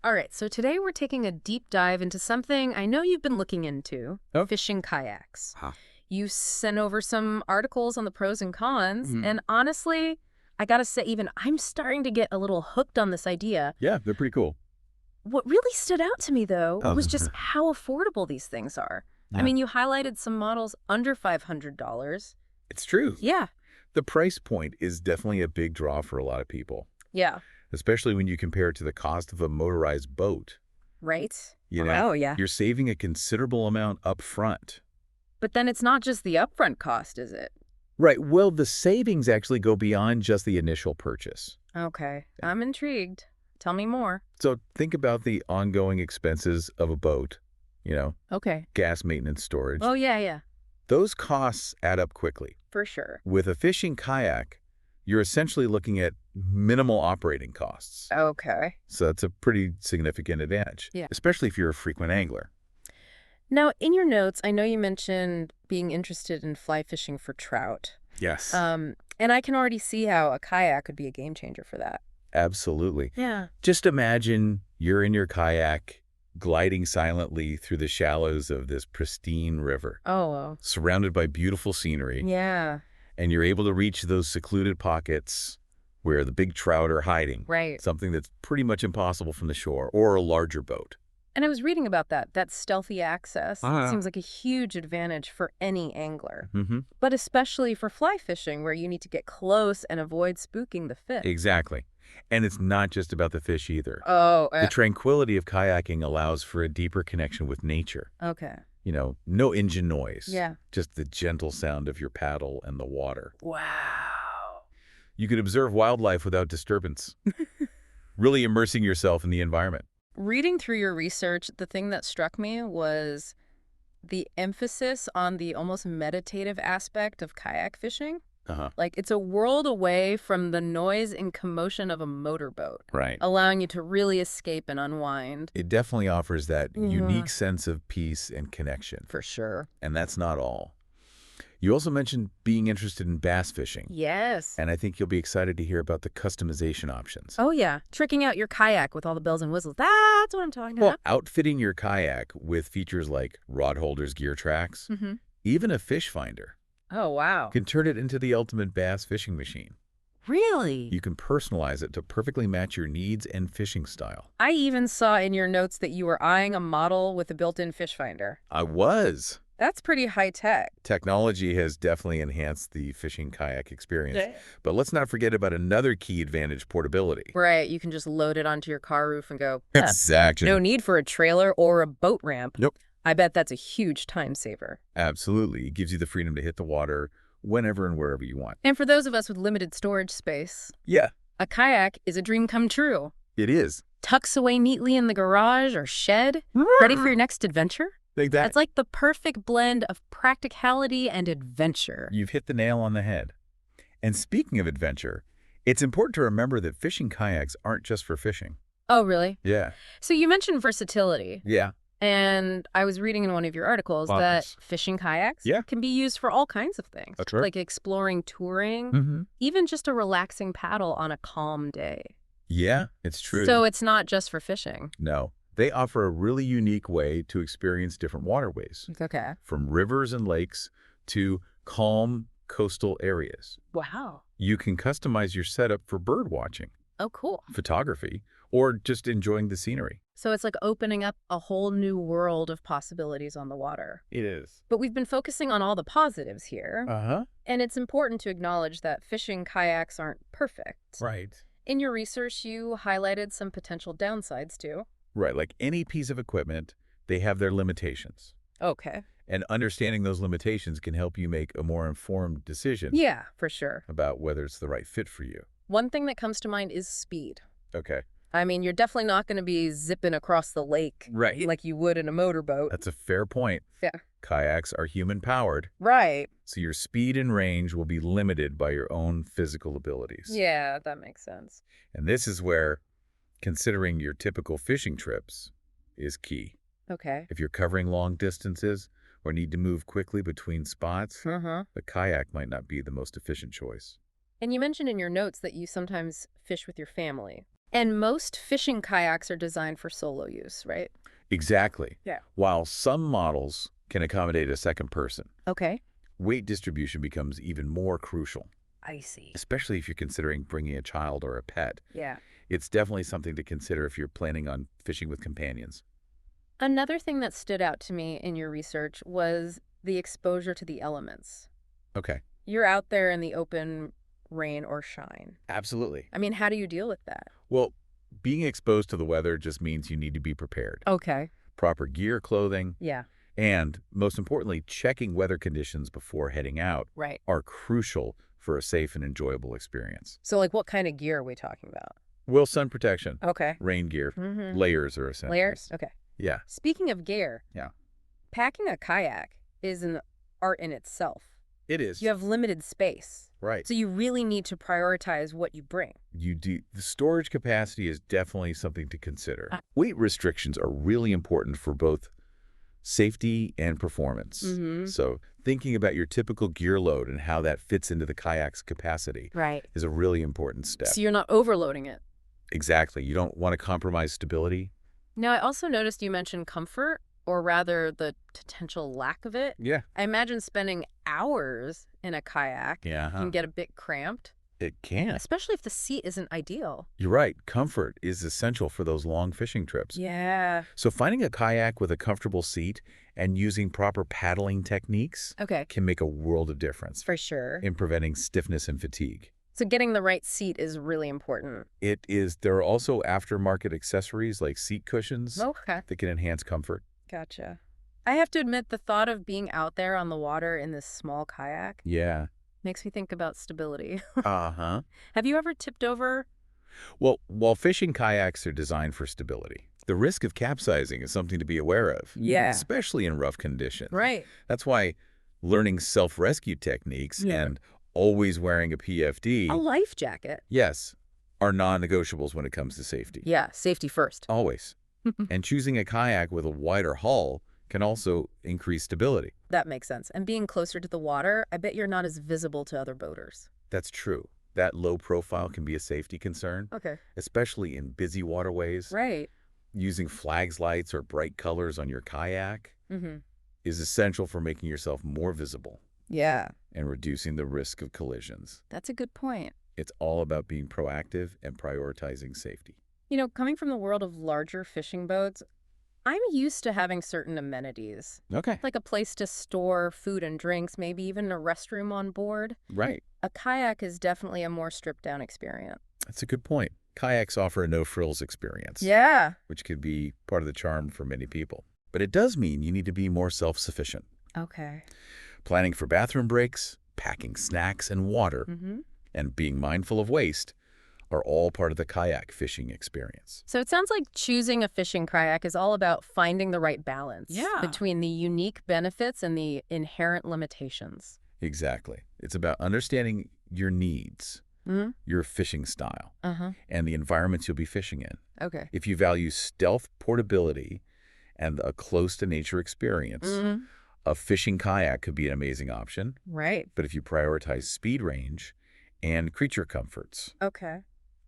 All right, so today we're taking a deep dive into something I know you've been looking into, Oh. fishing kayaks. Huh. You sent over some articles on the pros and cons, Mhm. and honestly, I gotta say, even I'm starting to get a little hooked on this idea. Yeah, they're pretty cool. What really stood out to me, though, Oh. was just how affordable these things are. I Yeah. mean, you highlighted some models under $500. It's true. Yeah, The price point is definitely a big draw for a lot of people, yeah, especially when you compare it to the cost of a motorized boat. right? You know, Oh, yeah. you're saving a considerable amount up front. But then it's not just the upfront cost, is it? Right. Well, the savings actually go beyond just the initial purchase. Okay, I'm intrigued. Tell me more. So think about the ongoing expenses of a boat, Okay. gas, maintenance, storage. Oh, yeah, Those costs add up quickly. for sure. With a fishing kayak, you're essentially looking at minimal operating costs. Okay. So that's a pretty significant advantage, Yeah. especially if you're a frequent angler. Now, in your notes, I know you mentioned being interested in fly fishing for trout. Yes. And I can already see how a kayak could be a game changer for that. Absolutely. Yeah. Just imagine you're in your kayak, gliding silently through the shallows of this pristine river, Oh, surrounded by beautiful scenery, yeah. and you're able to reach those secluded pockets where the big trout are hiding, Right. something that's pretty much impossible from the shore or a larger boat. And I was reading about that stealthy access. Ah. Seems like a huge advantage for any angler, Mm-hmm. but especially for fly fishing where you need to get close and avoid spooking the fish. Exactly. And it's not just about the fish either. Oh, The tranquility of kayaking allows for a deeper connection with nature. okay. No engine noise. Yeah. Just the gentle sound of your paddle and the water. Wow. You can observe wildlife without disturbance, really immersing yourself in the environment. Reading through your research, the thing that struck me was the emphasis on the almost meditative aspect of kayak fishing. Uh-huh. Like, it's a world away from the noise and commotion of a motorboat, Right. allowing you to really escape and unwind. It definitely offers that Yeah. unique sense of peace and connection. For sure. And that's not all. You also mentioned being interested in bass fishing. Yes. And I think you'll be excited to hear about the customization options. Oh, yeah. Tricking out your kayak with all the bells and whistles. That's what I'm talking Well, about. outfitting your kayak with features like rod holders, gear tracks, Mm-hmm. even a fish finder Oh, wow. can turn it into the ultimate bass fishing machine. Really? You can personalize it to perfectly match your needs and fishing style. I even saw in your notes that you were eyeing a model with a built-in fish finder. I was. That's pretty high-tech. Technology has definitely enhanced the fishing kayak experience. Yeah. But let's not forget about another key advantage, portability. Right, you can just load it onto your car roof and go, Exactly. no need for a trailer or a boat ramp. Nope. I bet that's a huge time saver. Absolutely. It gives you the freedom to hit the water whenever and wherever you want. And for those of us with limited storage space, Yeah, a kayak is a dream come true. it is. Tucks away neatly in the garage or shed, ready for your next adventure. Like that. It's like the perfect blend of practicality and adventure. You've hit the nail on the head. And speaking of adventure, it's important to remember that fishing kayaks aren't just for fishing. Oh, really? Yeah. So you mentioned versatility. Yeah. And I was reading in one of your articles that Lots. fishing kayaks Yeah. can be used for all kinds of things. That's right. Like exploring touring, Mm-hmm. even just a relaxing paddle on a calm day. Yeah, it's true. So it's not just for fishing. No, they offer a really unique way to experience different waterways, Okay. from rivers and lakes to calm coastal areas. Wow. You can customize your setup for bird watching, Oh, cool. photography, or just enjoying the scenery. So it's like opening up a whole new world of possibilities on the water. It is. But we've been focusing on all the positives here. Uh-huh. And it's important to acknowledge that fishing kayaks aren't perfect. Right. In your research, you highlighted some potential downsides too. Right, like any piece of equipment, they have their limitations. Okay. And understanding those limitations can help you make a more informed decision Yeah, for sure. about whether it's the right fit for you. One thing that comes to mind is speed. Okay. I mean, you're definitely not going to be zipping across the lake Right. like you would in a motorboat. That's a fair point. Yeah. Kayaks are human-powered, Right. so your speed and range will be limited by your own physical abilities. Yeah, that makes sense. And this is where considering your typical fishing trips is key. Okay. If you're covering long distances or need to move quickly between spots, Uh-huh. the kayak might not be the most efficient choice. And you mentioned in your notes that you sometimes fish with your family. And most fishing kayaks are designed for solo use, right? Exactly. Yeah. While some models can accommodate a second person, Okay. weight distribution becomes even more crucial, I see. especially if you're considering bringing a child or a pet. Yeah. It's definitely something to consider if you're planning on fishing with companions. Another thing that stood out to me in your research was the exposure to the elements. Okay. You're out there in the open, rain or shine. Absolutely. I mean, how do you deal with that? Well, being exposed to the weather just means you need to be prepared. Okay. Proper gear, clothing, Yeah. and most importantly, checking weather conditions before heading out Right. are crucial for a safe and enjoyable experience. So, like, what kind of gear are we talking about? Well, sun protection, Okay. rain gear, Mm-hmm. layers are essential. Layers? Okay. Yeah. Speaking of gear, Yeah. packing a kayak is an art in itself. It is. You have limited space, Right. so you really need to prioritize what you bring. The storage capacity is definitely something to consider. Ah. Weight restrictions are really important for both safety and performance. Mm-hmm. So thinking about your typical gear load and how that fits into the kayak's capacity Right. is a really important step. So you're not overloading it. Exactly. You don't want to compromise stability. Now, I also noticed you mentioned comfort, or rather the potential lack of it. Yeah. I imagine spending hours in a kayak Yeah. can get a bit cramped, It can. especially if the seat isn't ideal. You're right. Comfort is essential for those long fishing trips. Yeah. So finding a kayak with a comfortable seat and using proper paddling techniques Okay. can make a world of difference For sure. in preventing stiffness and fatigue. So getting the right seat is really important. It is. There are also aftermarket accessories like seat cushions Okay. that can enhance comfort. Gotcha. I have to admit, the thought of being out there on the water in this small kayak Yeah. makes me think about stability. Uh-huh. Have you ever tipped over? Well, while fishing kayaks are designed for stability, the risk of capsizing is something to be aware of. Yeah. Especially in rough conditions. Right. That's why learning self-rescue techniques and always wearing a PFD, A life jacket. yes, are non-negotiables when it comes to safety. Yeah, safety first. Always. And choosing a kayak with a wider hull can also increase stability. That makes sense. And being closer to the water, I bet you're not as visible to other boaters. That's true. That low profile can be a safety concern, Okay. especially in busy waterways. Right. Using flags lights or bright colors on your kayak Mm-hmm. is essential for making yourself more visible Yeah, and reducing the risk of collisions. that's a good point. It's all about being proactive and prioritizing safety. You know, coming from the world of larger fishing boats, I'm used to having certain amenities, Okay. like a place to store food and drinks, maybe even a restroom on board. Right. A kayak is definitely a more stripped down experience. That's a good point. Kayaks offer a no-frills experience, Yeah. which could be part of the charm for many people. But it does mean you need to be more self-sufficient. Okay. Planning for bathroom breaks, packing snacks and water, Mm-hmm. and being mindful of waste are all part of the kayak fishing experience. So it sounds like choosing a fishing kayak is all about finding the right balance Yeah. between the unique benefits and the inherent limitations. Exactly. It's about understanding your needs, Mm-hmm. your fishing style, Uh-huh. and the environments you'll be fishing in. Okay. If you value stealth, portability, and a close-to-nature experience, Mm-hmm. a fishing kayak could be an amazing option. Right. But if you prioritize speed range and creature comforts, Okay.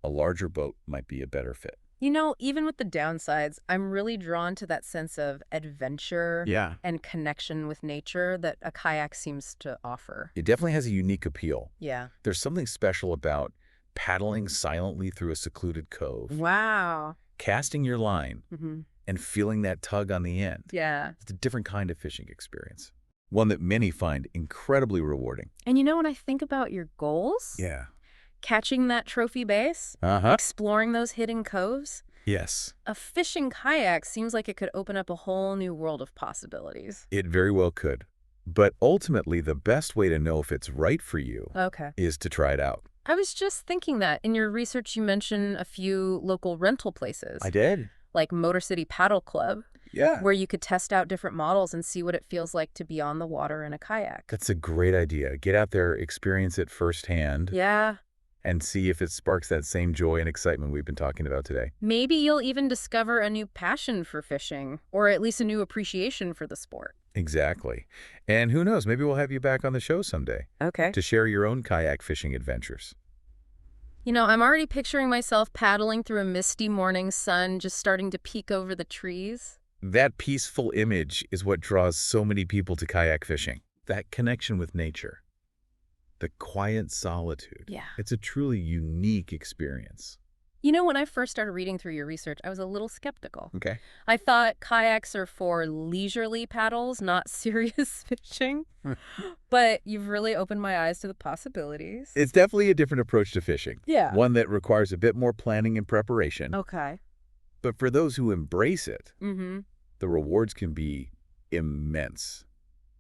a larger boat might be a better fit. You know, even with the downsides, I'm really drawn to that sense of adventure Yeah. and connection with nature that a kayak seems to offer. It definitely has a unique appeal. Yeah. There's something special about paddling silently through a secluded cove, Wow. casting your line, Mm-hmm. and feeling that tug on the end. Yeah. It's a different kind of fishing experience, one that many find incredibly rewarding. And you know, when I think about your goals, Yeah. catching that trophy bass, Uh-huh. exploring those hidden coves, Yes. a fishing kayak seems like it could open up a whole new world of possibilities. It very well could. But ultimately, the best way to know if it's right for you Okay. is to try it out. I was just thinking that in your research, you mentioned a few local rental places, did. like Motor City Paddle Club, Yeah. where you could test out different models and see what it feels like to be on the water in a kayak. That's a great idea. Get out there, experience it firsthand, Yeah. and see if it sparks that same joy and excitement we've been talking about today. Maybe you'll even discover a new passion for fishing, or at least a new appreciation for the sport. Exactly. And who knows, maybe we'll have you back on the show someday Okay. to share your own kayak fishing adventures. I'm already picturing myself paddling through a misty morning sun, just starting to peek over the trees. That peaceful image is what draws so many people to kayak fishing. That connection with nature. The quiet solitude. Yeah. It's a truly unique experience. When I first started reading through your research, I was a little skeptical. Okay. I thought kayaks are for leisurely paddles, not serious fishing. But you've really opened my eyes to the possibilities. It's definitely a different approach to fishing. Yeah. One that requires a bit more planning and preparation. Okay. But for those who embrace it, Mm-hmm. the rewards can be immense.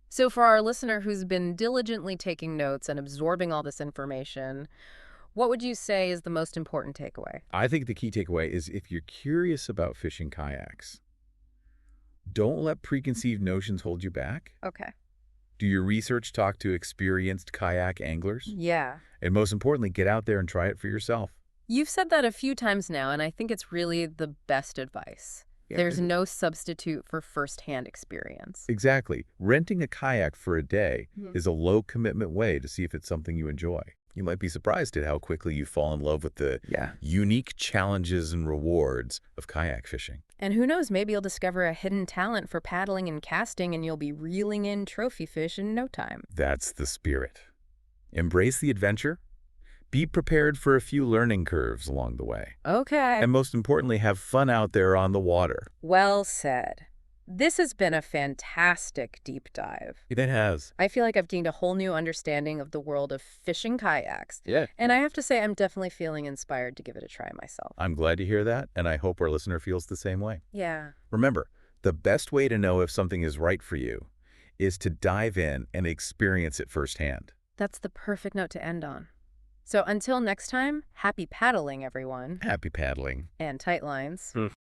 So for our listener who's been diligently taking notes and absorbing all this information, what would you say is the most important takeaway? I think the key takeaway is if you're curious about fishing kayaks, don't let preconceived notions hold you back. Okay. Do your research, talk to experienced kayak anglers, Yeah. and most importantly, get out there and try it for yourself. You've said that a few times now, and I think it's really the best advice. Yeah, There's no substitute for firsthand experience. Exactly. Renting a kayak for a day Mhm. is a low-commitment way to see if it's something you enjoy. You might be surprised at how quickly you fall in love with the unique challenges and rewards of kayak fishing. And who knows, maybe you'll discover a hidden talent for paddling and casting, and you'll be reeling in trophy fish in no time. That's the spirit. Embrace the adventure. Be prepared for a few learning curves along the way. Okay. And most importantly, have fun out there on the water. Well said. This has been a fantastic deep dive. It has. I feel like I've gained a whole new understanding of the world of fishing kayaks. Yeah. And I have to say, I'm definitely feeling inspired to give it a try myself. I'm glad to hear that, and I hope our listener feels the same way. Yeah. Remember, the best way to know if something is right for you is to dive in and experience it firsthand. That's the perfect note to end on. So until next time, happy paddling, everyone. Happy paddling. And tight lines.